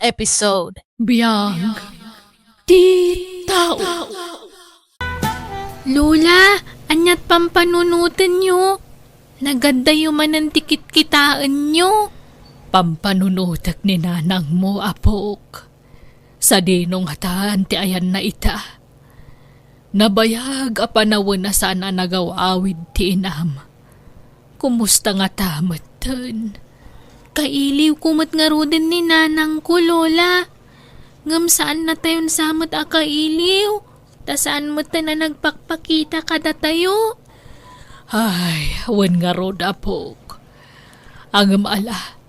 episode. Biyag, di tao. Lola, anyat pampanunutan nyo. Naganda yung manantikit kitaan nyo. Pampanunutak ni nanang mo, apok. Sa dinong hataan ti ayan na ita. Nabayag a panawin na sana nagawawid ti inam. Kumusta nga tamatan? Kailiw kumot nga rudin ni nanang ko, Lola. Ngam saan na tayon samot a kailiw? Ta saan mo ta na nagpakpakita kada tayo? Ay, wan nga rod apok. Ang ala,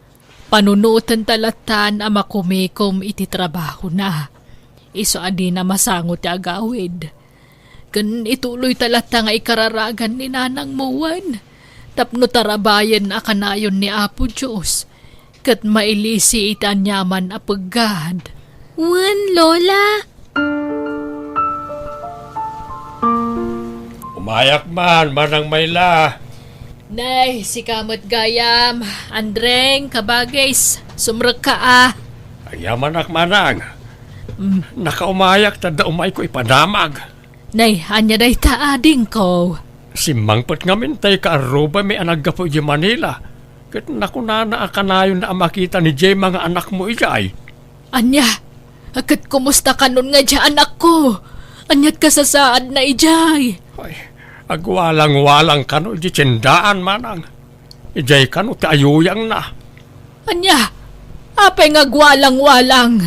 panunutan talatan a makumikom iti trabaho na. Iso adi na masangot ti agawid. Kan ituloy talata nga ikararagan ni nanang muwan. Tapno tarabayan a kanayon ni Apo Diyos. Kat mailisi itan yaman a paggad. Wan, Lola. Umayak man, manang Mayla. Nay, si Kamot Gayam, Andreng, Kabagays, sumrag ka ah. Ayamanak manang. Nakaumayak, tada umay ko ipadamag. Nay, anya day taading ko. Si Mangpot nga mintay ka aruba may anaggapo di Manila. Kat nakunana akanayon na makita ni Jay mga anak mo ijay. Anya, akat kumusta ka nun nga dya anak ko? Anyat ka sa saad na ijay. Ay, agwalang-walang kano di tindaan manang. Ijay kano ti ayuyang na. Anya, apay nga gwalang-walang.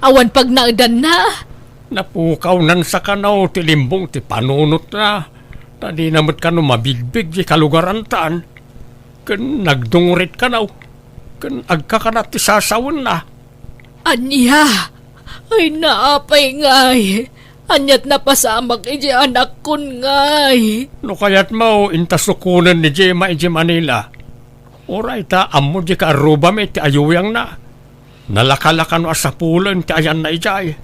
Awan pag naadan na. Napukaw nan sa kanaw ti limbong ti panunot na. Tadi namot kano mabigbig di kalugarantaan. Kan nagdungurit kanaw. Kan agkakanat ti sasawon na. Anya, ay naapay ngay. Anyat na pasamak iji anak kun ngay. No kayat mo intasukunan ni Jema iji Manila. Oray ta amo di ka aruba may ti ayuyang na. Nalakalakan wa sa pulan ti ayan na ijay.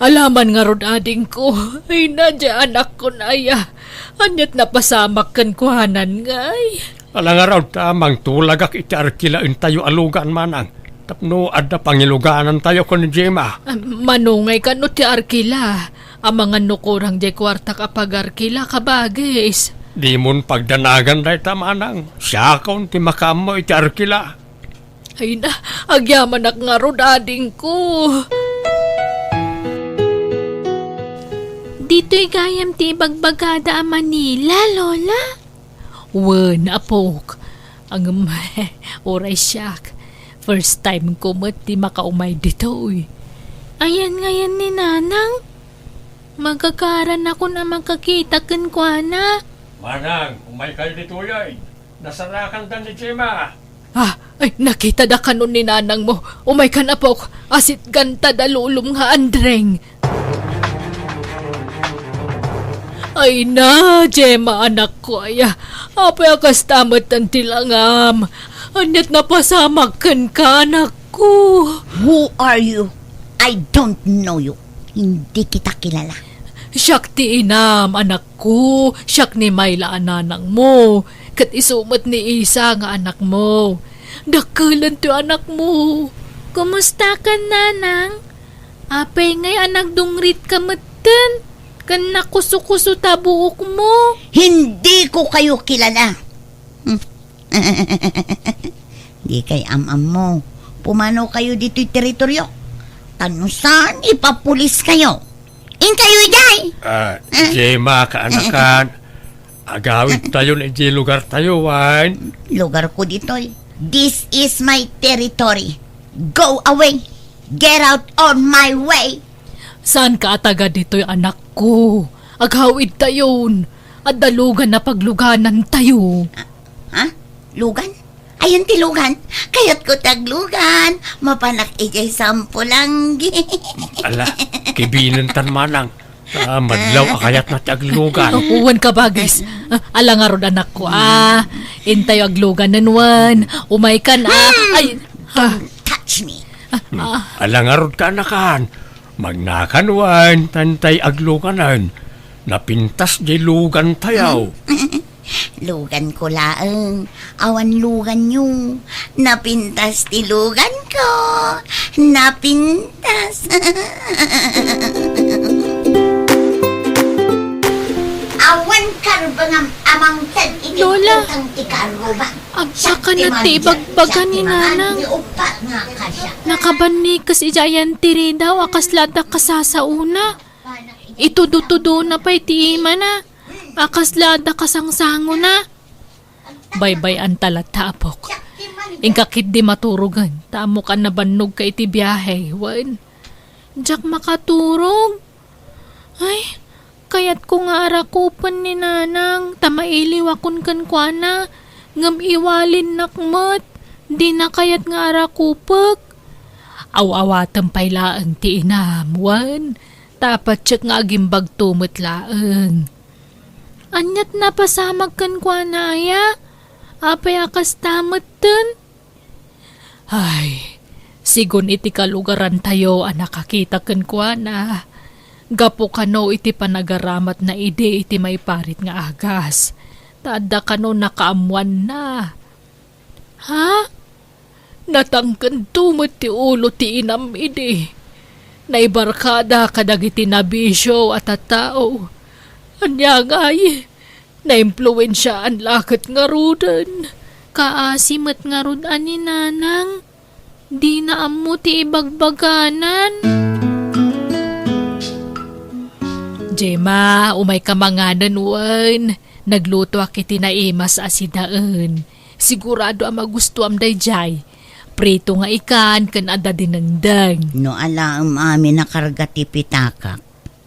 Alaman nga rod ading ko. Ay nadya anak kun aya. Anyat na pasamak kan kuhanan ngay. Alang araw tamang tulagak iti arkilain tayo alugan manang. Tapno adda pangiluganan tayo ko ni Jema. Manungay ka no ti arkila. Ang mga nukurang di kwarta kapag arkila kabagis. Di mon pagdanagan dahi ta manang. Siya kaun ti makamo iti arkila. Ay na, agyaman ak nga rod ading ko. Dito'y gayam ti bagbagada a Manila, Lola. Wan, apok. Ang oray siyak. First time ko mat di makaumay dito. Ayan ngayon ni nanang. Magkakaran ako na magkakita kan kwa na. Manang, umay kayo dito yay. Nasarakan dan ni Jema. Ay, nakita da kanon ni nanang mo. Umay ka na po. Asit ganta da lulum nga Andreng. Ay na, Jema anak ko aya. Apay akas tamat ang tilangam. Anyat na pasamag kan ka anak ko. Who are you? I don't know you. Hindi kita kilala. Siyak ti inam, anak ko. Siyak ni Mayla ananang mo. Kat isumat ni Isa nga anak mo. Dakalan ti anak mo. Kumusta ka, nanang? Apay ngay anak dungrit ka matan. Kan nakuso-kuso tabuok mo. Hindi ko kayo kilala. Di kay am-am mo. Pumano kayo dito'y teritoryo. Tanusan, ipapulis kayo. In kayo, Iday! Jema, kaanakan. Agawid tayo na iji lugar tayo, wan. Lugar ko dito'y. This is my territory. Go away. Get out on my way. Saan ka ataga dito'y anak ko? Aghawid tayon. At dalugan na pagluganan tayo. Ha? Lugan? Ayan ti lugan. Kayat ko taglugan. Mapanak ijay sampulanggi. Ala, kibinan tan manang. Madlaw akayat na taglugan. Uwan ka bagis. Ala nga ron anak ko Intayo aglugan nanwan. Umay ka na. Ay, Don't touch me. Alangarod ka anakan. Magnakanwan, tantay agluganan. Napintas di lugan tayaw. Lugan ko laeng. Awan lugan nyo. Napintas ti lugan ko napintas. Awan karbang amang tan Lola. ang tikaruba. Agsa ka na ti ibagbaga ni nanang. Nakabani kas ijayan tiri daw akas lada kasasauna. Itudutudo na pa'y tiima na. Akas lada kasangsango na. Baybay ang talatapok. Ingkakit di maturugan. Tamo ka na banog ka iti biyahe. Wan. Diyak makaturog. Ay, kayat ko nga arakupan ni nanang. Tamailiwakon kan kwa na. Ngam iwalin nakmat. Di na kayat nga arakupag. Aw-awatan pa'y laang ti inamwan. Tapat siya nga agimbag tumot laang. Anyat na pasamag kan kwa na aya. Apay akas tamot dun. Ay, sigun iti kalugaran tayo nakakita kan kwa na. Gapo kano iti panagaramat na ide iti may parit nga agas. Tada kano nakaamuan na. Ha? Natangkan tumot ti ulo ti inam ide. Naibarkada kadag iti nabisyo at tao. Anya ngay, na-impluensya ang lakat nga rudan. Kaasimat nga rudan ni nanang. Di na amo ti ibagbaganan. Jema, umay ka manganan wan. Nagluto akiti na imas asidaan. Sigurado ang magustuam day jay. Prito nga ikan kan ada dinandang. No alaam amin nakarga ti pitakak.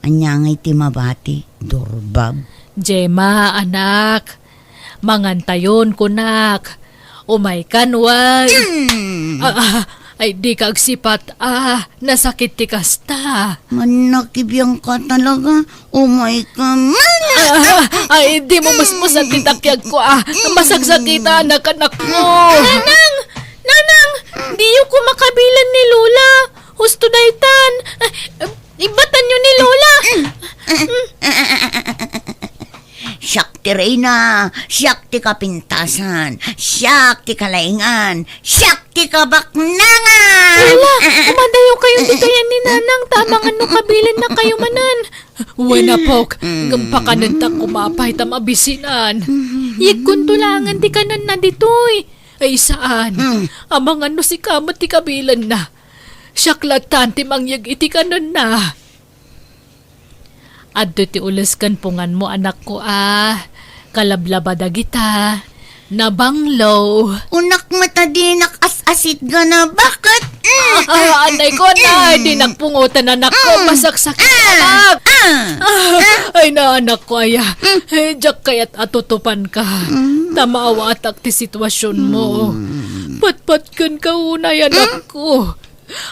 Anya nga iti mabati, durbab. Jema, anak. Mangantayon ko, nak. Umay kanwan. Ay, di kagsipat. Nasakit ti kasta. Manakibiyang ka talaga. Umay ka man. Ay, di mo mas masakit akyag ko. Masagsakita, anak-anak mo. Nanang! Di ko makabilan ni Lola. Husto daytan. Ibatan nyo ni Lola. Siyak ti Reyna, siyak ti kapintasan, siyak ti kalaingan, siyak ti kabaknangan. Lola, umadayo kayo dito yan ni Nanang. Tamang ano kabilan na kayo manan. Wala pok, gampakanan ta kumapay tam abisinan. Yigkun tulangan ti kanan na ditoy. Ay saan? Amang ano si kamat ti kabilan na. Siyaklatan ti mangyag iti kanan na. Adto ti ulas kan pungan mo anak ko Kalablabada kita. Nabanglo. Unak mata dinak as-asit ka na. Bakit? Anay ko na. Di nagpungutan anak ko. Masaksakit anak. Ay na anak ko aya. Diyak kaya't atutupan ka. Tamaawa atak ti sitwasyon mo. Patpatkan ka unay anak ko.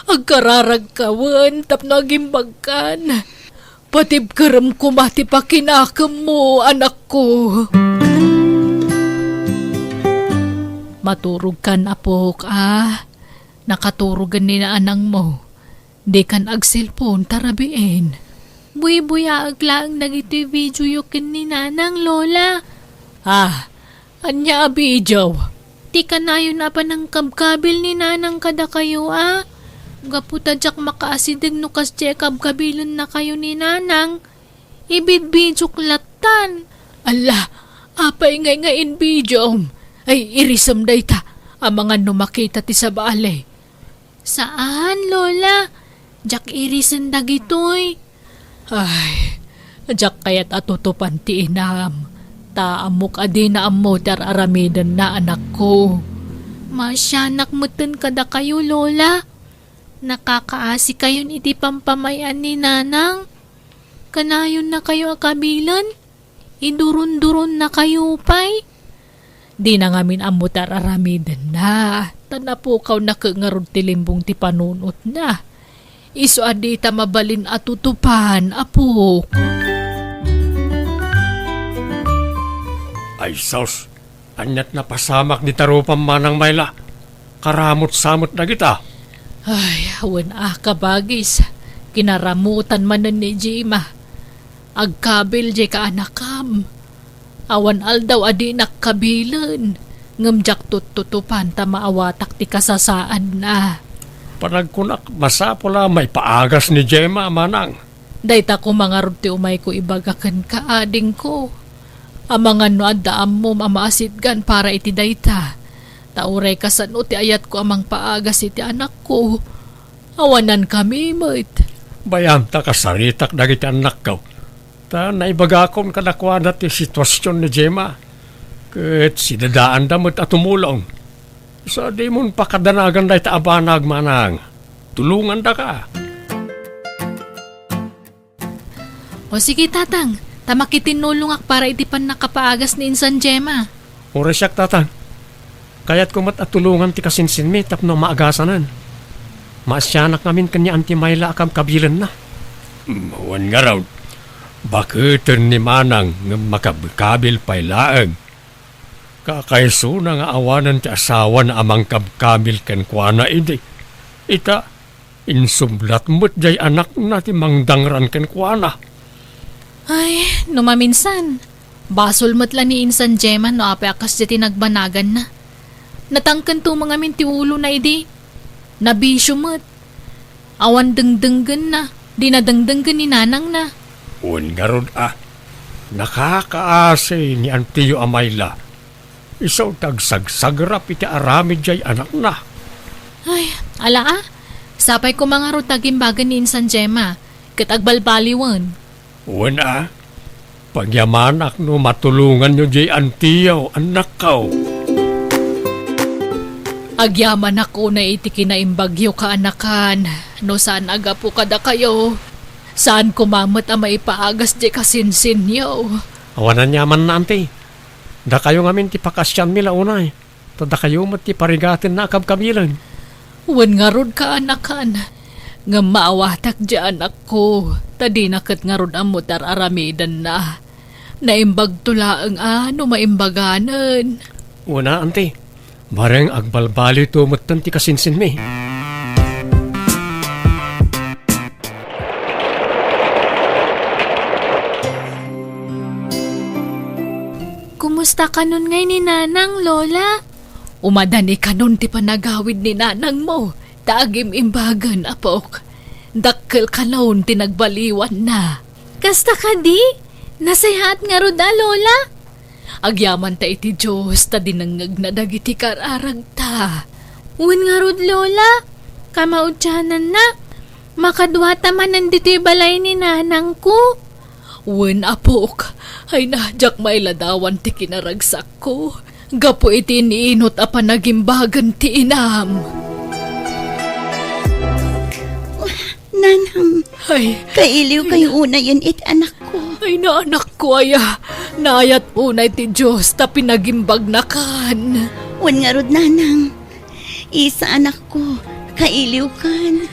Agkararag kawan. Tapnagimbag kan. Patib karam kumati pa kinakam mo, anak ko. Maturog kan apok, Nakaturugan ni na anang mo. Di kan ag-cellphone tarabiin. Buy-buya aglaang nagiti video yukin ni nanang Lola. Anya video? Di ka na yun pa ng kabkabil ni nanang kada kayo, Gaputa jak makaasidig no kas check-up kabilon na kayo ni nanang. Ibid-bidyok latan. Ala, apay ngay in bidyom. Ay, irisam day ta. Ang mga numakita ti sa bale. Saan, Lola? Jak irisan dagitoy. Ay, jak kayat atutupan ti inam. Taamok adi na amo tar aramidan na anak ko. Masyanak mutin kada kayo, Lola. Nakakaasi kayon iti pampamayan ni nanang. Kanayon na kayo akabilan. Idurun-durun na kayo pay. Di na ngamin amutar aramidan na. Tanapukaw na kangarod tilimbong ti panunot na. Iso adi ta mabalin at tutupan, apok. Ay sos, anyat na pasamak di tarupang manang mayla. Karamot-samot na kita. Ay, awan kabagis. Kinaramutan man ni Jima. Agkabil jay ka anakam. Awan aldaw adi nakkabilan. Ngamjak tututupan ta maawatak ti kasasaan na. Panagkunak, masapula may paagas ni Gemma, manang. Dayta ko mga ruti umay ko ibagakan ka ading ko. Amangan no addaam mo mamaasidgan para iti dayta. Tauray ka sa ti ayat ko amang paagas iti anak ko. Awanan kami mo't. Bayam ta kasaritak dagiti anak ko. Ta naibagakon kadakwana ti sitwasyon ni Gemma. Ket sidadaan damot at tumulong. Sa di mon pakadanagan dahi ta abanag manang. Tulungan da ka. O sige tatang, tamakitinulong ak para itipan nakapaagas ni Insan Gemma. Oresyak tatang. Kaya't kumat at tulungan ti kasinsin mi tapno maagasanan. Maasyanak namin kanya anti Mayla akam kabilan na. Mawan nga raw. Bakit ni manang nga makabkabil pailaang. Kakaiso na nga awanan ti asawa na amang kabkabil ken kuana idi. Ita, insublat mo't jay anak na ti mangdangran ken kuana. Ay, numaminsan. Basol matla ni Insan Gemma no apeakas di tinagbanagan na. Natangkan to mga mintiulo na idi. Nabisyo mat. Awan dengdenggan na. Dinadengdenggan ni nanang na. Un garod nakakaasay ni Antiyo Amayla. Isaw tagsagsagrap iti aramid jay anak na. Ay, ala sapay ko mga rutagimbagan ni Insan Gemma. Kat agbalbaliwan. Un pagyamanak no matulungan nyo jay Antiyo, anak ko. Agyaman ako na iti kinaimbagyo ka anakan. No saan aga po kada kayo? Saan kumamot ang maipaagas di kasinsinyo? Awanan yaman na anti. Da kayo ngamin ti pakasyan mila unay. Tada kayo mat ti parigatin na kabkabilan. Wan nga rod ka anakan. Nga maawatak di anak ko. Tadi nakat nga rod ang mutar aramidan na. Naimbag tulaang maimbaganan. Una anti. Bareng agbalbali to matan ti kasinsin mi. Kumusta ka nun ngay ni nanang, Lola? Umadani ka nun ti panagawid ni nanang mo. Tagim imbagan, apok. Dakkel ka nun tinagbaliwan na. Kasta ka di? Nasayahat nga roda, Lola? Agyaman ta iti Diyos, ta dinangag na dagiti kararag ta. Uwan nga rod, Lola. Kamaudyanan na. Makadwata man nandito balay ni nanang ko. Uwan, apok. Ay nadyak mailadawan ti kinaragsak ko. Gapo iti niinot a panagimbagan ti inam. Nanang, Ay, kailiw kayo una yun anak ko. ay naanak ko aya. Naayat unay ti Diyos ta pinagimbag na kan. Wan nga rod, nanang. Isa anak ko, kailiw kan.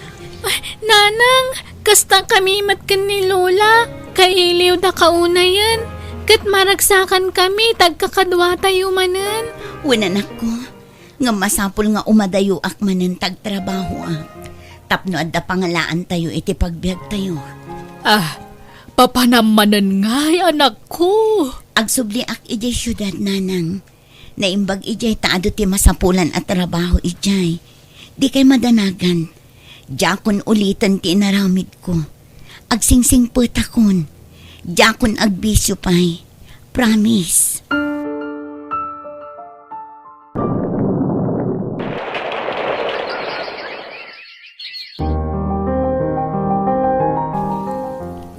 Ay, nanang, kasta kami matkan ni Lola. Kailiw da kauna yan. Kat maragsakan kami, tagkakadwa tayo manan. Wan anak ko, nga masapul nga umadayo ak manan tagtrabaho Tapno adda pangalaan tayo iti pagbiag tayo. Papanamanan nga'y anak ko. Agsubli ak ijay syudad, nanang. Naimbag ijay taado ti masapulan at trabaho ijay. Di kay madanagan. Jakon ulitan ti inaramid ko. Agsingsing putakon. Jakon agbisyo pay. Promise.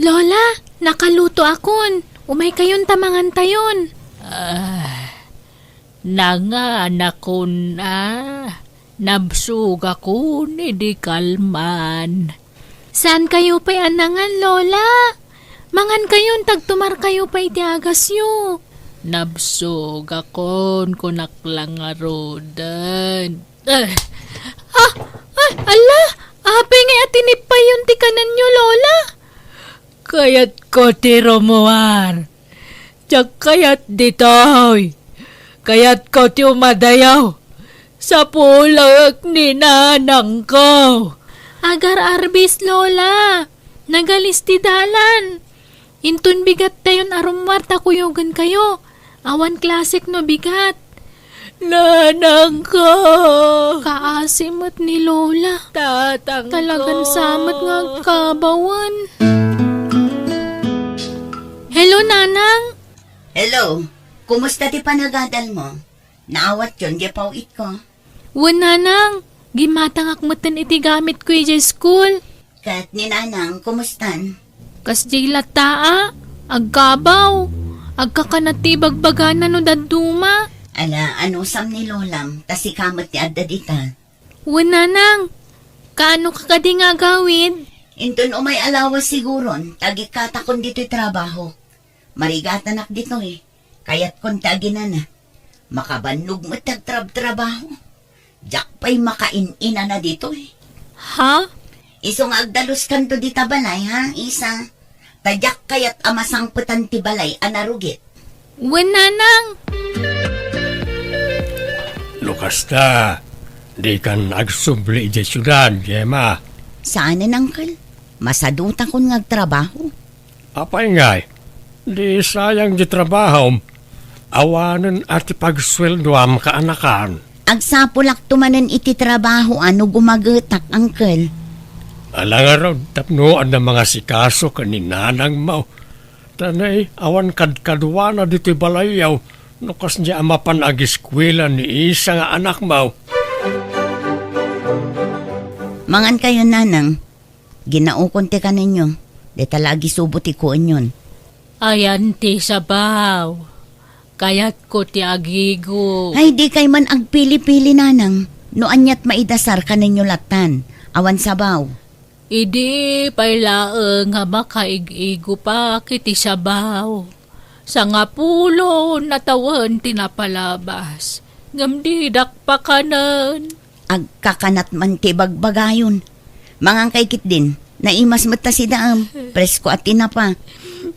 Lola, nakaluto akon. Umay kayon tamangan tayon. Nanganak ko na. Nabsug ako ni di kalman. Saan kayo pa'y anangan, Lola? Mangan kayon, tagtumar kayo pa'y tiagasyo. Nabsug akon kunaklang arodan. Ala! Ape nga atinip pa yun ti kanan nyo, Lola. Kayat ko ti Romuan. Tiyak kayat ditoy. Kayat ko ti umadayaw. Sa pulag ni nanang ko. Agar arbis, Lola. Nagalis ti dalan. Intun bigat tayon arumwar takuyugan kayo. Awan klasik no bigat. Nanang ko! Kaasimot ni Lola. Talagang samat nga kabawan. Hello, Nanang! Hello, kumusta ti panagadal mo? Naawat yun, di pauit ko. Nanang! Gimatang akmatan iti gamit ko iti school. Kat ni Nanang, kumustan? Kas di lataa, agkabaw, agkakanati bagbagana no daduma. Ala, ano sam ni Lolam, tasi kamot ti adda dita. Nanang, kaano ka kadi nga gawid? Inton umay alawas siguron, tagi katakon dito'y trabaho. Marigatanak dito kayat kon tagi na na. Makabannog mo trabaho. Diyak pa'y makain-ina na dito Ha? Isong agdalos kanto di tabalay ha, isa. Tadyak kayat amasang putan ti balay anarugit. Nanang! Lukas ta, di kan agsubli di syudad, Gemma. Saan na nangkal? Masaduta kon ngagtrabaho. Apay ngay, di sayang di trabaho, awanan at ipagsweldo am kaanakan. Agsapulak tumanan iti trabaho ano gumagatak, angkel. Alang araw, tapnoan ng mga sikaso kaninanang mau. Tanay, awan kadkadwa na dito'y balayaw, nukas niya amapan agiskwela ni isa nga anak mau. Mangan kayo, Nanang. Ginaukon ti ka ninyo. Di talagi subuti ko inyon. Ayan ti sabaw. Kayat ko ti agigo. Ay, di kay man agpili-pili, Nanang. No anyat maidasar ka ninyo latan. Awan sabaw. Idi pailaeng nga makaig-igo pa kiti sabaw. Sa nga pulo natawan tinapalabas. Ngamdidak pa kanan. Agkakanat man ti bagbagayon. Mangang kay kit din. Naimas mata si daam. Presko at tinapa.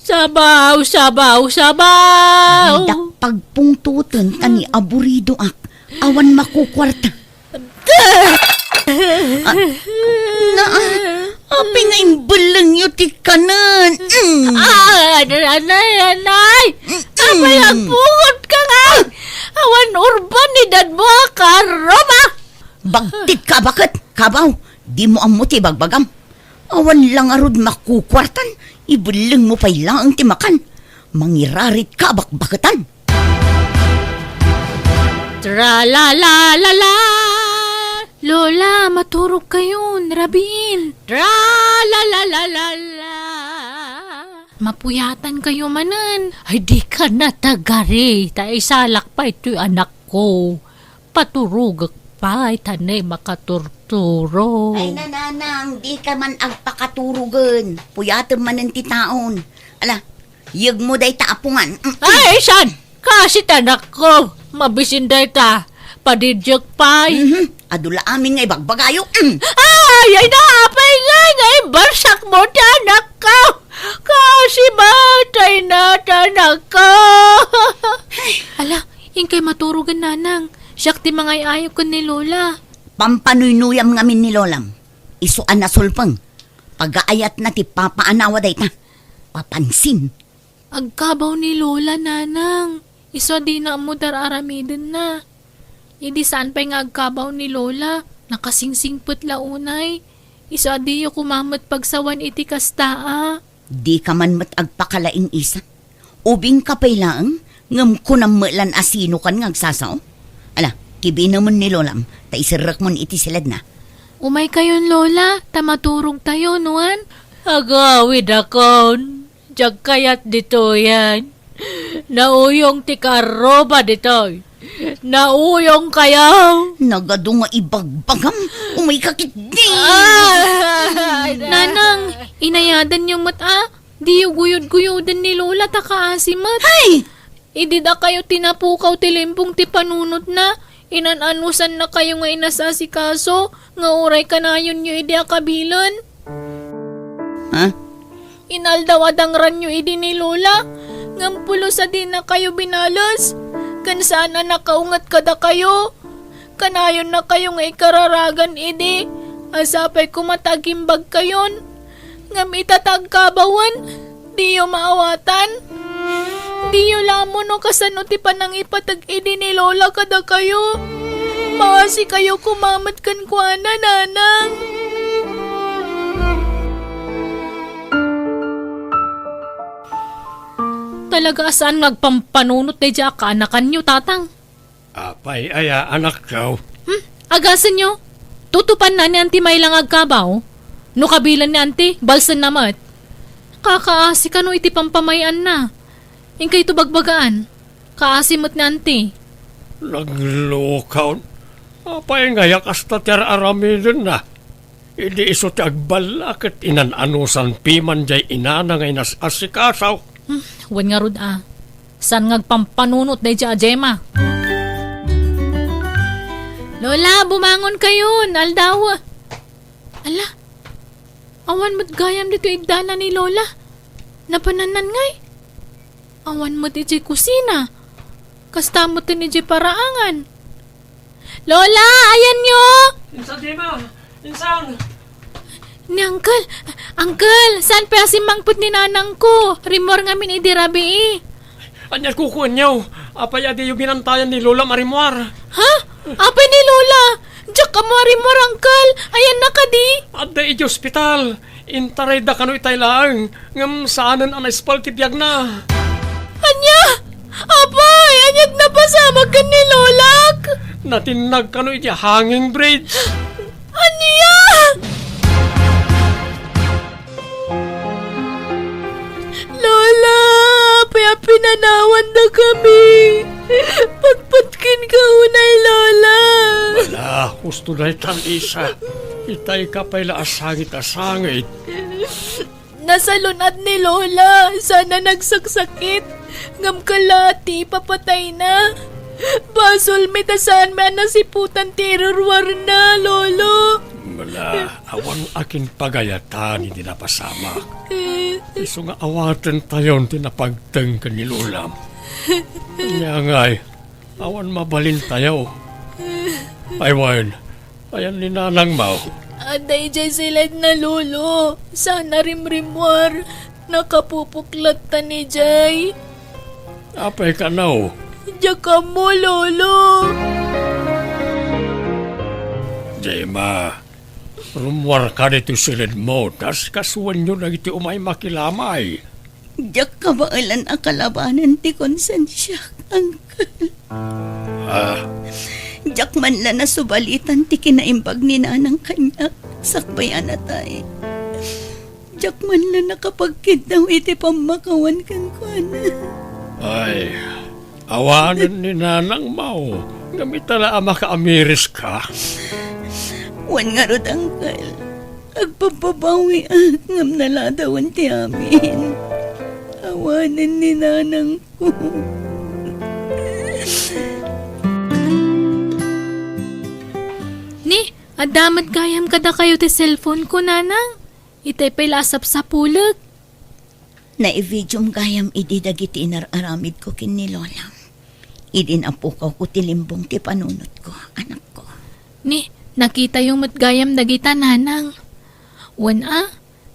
Sabaw, sabaw, sabaw! Dakpagpungtutan tani aburido ak. Awan makukwarta. Api nga imbalang yu ti kanan. Anay! Abay ang bungot ka nga! Awan urban ni Dadma ka, Roma! Bagtit ka bakit? Kabaw, di mo amuti bagbagam. Awan lang arod makukwartan. Ibalang mo pa'y lang ti makan. Mangirarit ka bakbakatan. Tra-la-la-la-la! Lola, maturog kayo, rabiin. Tra-la-la-la-la-la! Mapuyatan kayo manan. Ay, di ka na tagari. Ta isalak pa ito'y anak ko. Paturugak pa, tanay makaturturo. Ay nananang, di ka man agpakaturugan. Puyatan man ng titaon. Ala, yag mo day taapungan. Ay, san? Kasi tanak ko. Mabisin day ta. Padidyak pa. Adula amin ngay bagbagayo. Ay, ay naapay ngay barsak mo tanak ko. Kasi batay na tanak ko. Ala, yung kay maturugan nanang. Siyak ti mga ayaw ko ni Lola. Pampanuyuyam ngamin ni Lolam. Isuan na sulpang. Pag-aayat na ti papaanawa day ta. Papansin. Agkabaw ni Lola, nanang. Iso di na mo dararamidin na. Hindi saan pa nga agkabaw ni Lola. Nakasingsingput launay. Iso di yu kumamat pagsawan iti kastaa. Di ka man agpakalaing isa. Ubing ka pa'y lang. Ngam ko na malan asino kan ngagsasaw. Ala, kibi naman ni Lolam. Ta isirak mo iti silad na. Umay kayon, Lola. Tamaturong tayo, nuan. Agawid akon. Diyak kayat dito yan. Nauyong ti karoba dito. Nauyong kayaw. Nagado nga ibagbagam. Umay kakit di. Nanang, inayadan yung mata. Di yung guyod-guyodan ni Lola takaasimat. Ay! Idi da kayo tinapukaw tilimpong ti panunot na. Inananusan na kayo nga inasasikaso. Nga uray kanayon nyo idi akabilan. Ha? Inaldawadang nyo idi ni Lola. Ngampulo sa din na kayo binalas. Kan sana nakaungat kada kayo. Kanayon na kayo nga ikararagan idi. Asapay kumatagimbag kayon. Ngam itatag kabawan. Di yung maawatan. Di yu lamon no kasano ti panang ipatag idi ni Lola kada kayo. Maasi kayo kumamat kan kuana, nanang. Talaga saan nagpampanunot na dya ka anakan nyo, tatang? Apay, aya, anak ko. Agasan nyo? Tutupan na ni Auntie May lang agkabaw? No kabilan ni Auntie, balsan namat. Kakaasi ka no iti pampamayan na. Ingkay ito bagbagaan. Kaasimot ni Auntie. Naglokaw. Apay nga yakasta tiyar aramidin na. Hindi iso ti agbalak at inananusan piman jay inana ngay nas asikasaw. Wan nga rod San ngagpampanunot na dya, Gemma? Lola, bumangon kayo. Aldaw. Ala, awan mo't gayam dito igdala ni Lola. Napananan ngay. Awan mo't iti kusina. Kasta mo't iti paraangan. Lola, ayan nyo! Insan, Gemma! Insan! Ni Uncle! Uncle! Saan pa si mangput ni nanang ko? Rimor nga min idirabi Anyar kukuan niyo. Apay adi yung binantayan ni Lola Marimar. Ha? Apay ni Lola? Diyak ka mo rimor, Uncle! Ayan na ka di! Adda iti ospital. Intaray da kano itay lang. Ngam saanan ang espaltibiyag na. Anya! Apay! Anyag na pasamag ka ni Lolak! Natinag kano iti hanging bridge. Anya! Lola! Paya pinanawan na kami! Pagpatkin ka unay, Lola! Wala, gusto na itang isa. Itay ka pa'y laasangit-asangit. Nasa lunad ni Lola. Sana nagsaksakit. Ngam kalati, papatay na. Basol, mitasaan man nasiputan terorwar na, Lolo. Wala, awan akin pagayatan, hindi napasama. Iso nga awatan tayon tinapagteng ka ni Lola. Kanya nga'y, awan mabalin tayo. Aywan, ayan ni Nanang Mau. Aday jay silad na, Lolo. Sana rimrimwar. Nakapupuklat ta ni Jay. Apay ka na Diyak ka mo, Lolo. Gemma, rumwar ka dito silid mo, tas kasuwan nyo na iti umay makilamay. Diyak ka ba alan akalabanan ti konsensya, Uncle? Diyak man lang nasubalitan ti kinaimbag ni nanang kanya. Sakbayan na tayo. Diyak man lang nakapagkid daw iti pamakawan kang kuana. Ay, awanan ni Nanang Mau. Gamitala makaamiris ka. Wan nga rod, Uncle. Agpapabawi ngam naladawan ti amin. Awanan ni nanang ko. Ni, adamat gayam kada kayo ti cellphone ko, nanang. Itay pa'y lasap sa pulag. Naividyong gayam idi dagiti inararamid ko kin ni Lola. Idin apukaw ko ti limbong ti panunot ko, anak ko. Ni, nakita yung matgayam dagita, nanang.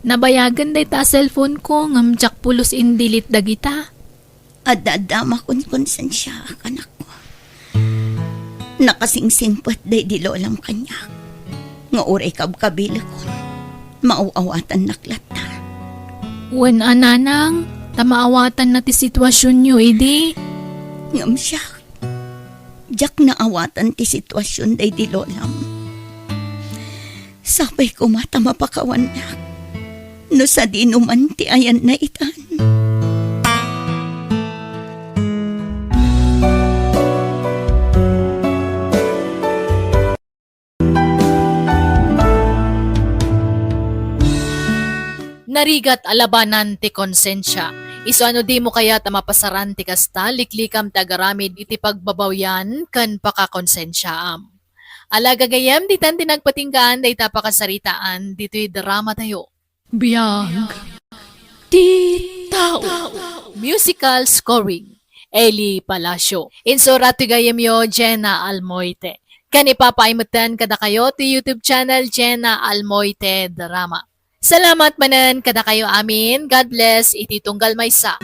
Nabayagan day ta cellphone ko ngam jak pulos indilit dagita. Adadama kun konsensya, anak ko. Nakasingsingpat day di Lolam kanya. Nga uray kabkabila ko. Mauawatan naklata. Nanang, tamaawatan na ti sitwasyon nyo, idi. Ngam siya. Jak naawatan ti sitwasyon day di Lolam. Sabay ko mata mapakawan na. No sa dinuman ti ayan na itan. Narigat alabanan ti konsensya. Iso ano di mo kaya tamapasaran ti kasta liklikam tagaramid iti pagbabawyan kan pakakonsensyaam. Alagagayam di tan tinagpatinggaan day tapakasaritaan dito'y drama tayo. Biyag ti tao. Musical scoring Eli Palacio. Insura ti gayam yo Jenna Almoite. Kanipapaimutan kada kayo ti YouTube channel Jenna Almoite Drama. Salamat manan kada kayo amin. God bless. Iti tunggal maysa.